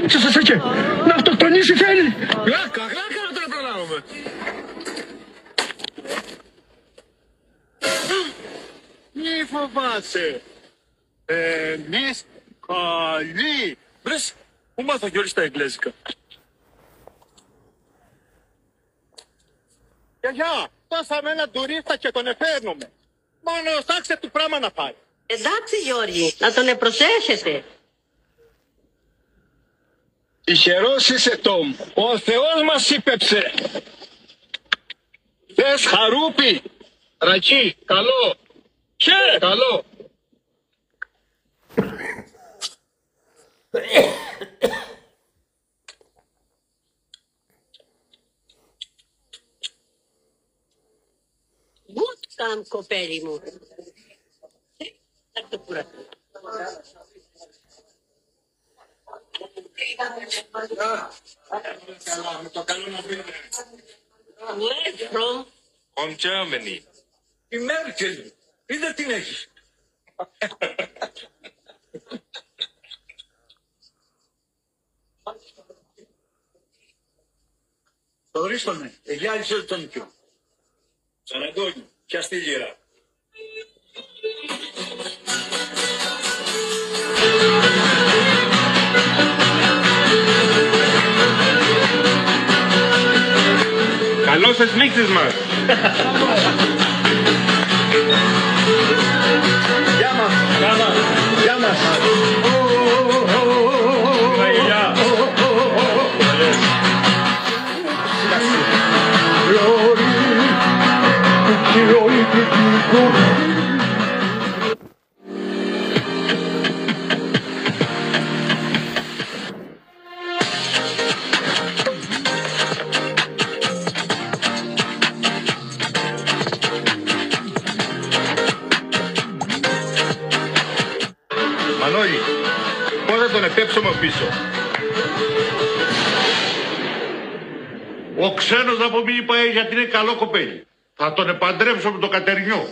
Τι σας είχε, να αυτοκτονήσει θέλει. Γλάκα να τον προλάβουμε. Μη φοβάσαι. Εμείς καλοί. Βρες, πού μάθω Γιώργη στα εγγλέζικα. Γιαγιά, πάσαμε έναν τουρίστα και τον εφέρνουμε. Μόνο στάξε του πράγμα να πάει. Εντάξει Γιώργη, να τον προσέχετε. Τυχερός είσαι, Τόμ. Ο Θεός μας ύπεψε. Θες χαρούπι. Ρακί, καλό. Καλό. Good κοπέλι μου. Where from? From Germany. Η Μέρκελ. Είδε την έχει. Ορίστε, εγιάλισε τον νοικιό. Σαν Αντώνη, πιαστή λίρα. Καλώς σας νύχτες μας. Γεια μας. Γεια μας. Μανώλη, πώς θα τον επέψουμε πίσω. Ο ξένος να μου είπε γιατί είναι καλό κοπέλι. Θα τον επαντρέψω με το Κατερινιό.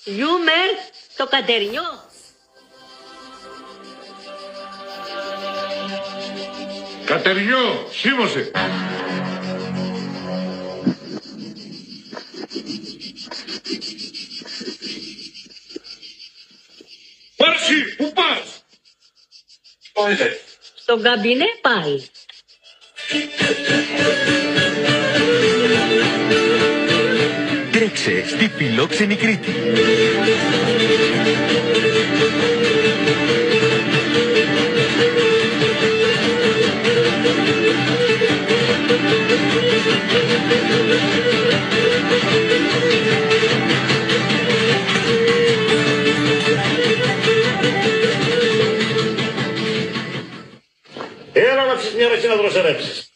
Γιούμερ, το Κατερινιό. Κατερινιό, σίμωσε. Πάρση, πού πας? Στον καμπινέ πάει. Τρέξε στη φιλόξενη Κρήτη. Έλα να ψεις μια ραχή να δροσερέψεις.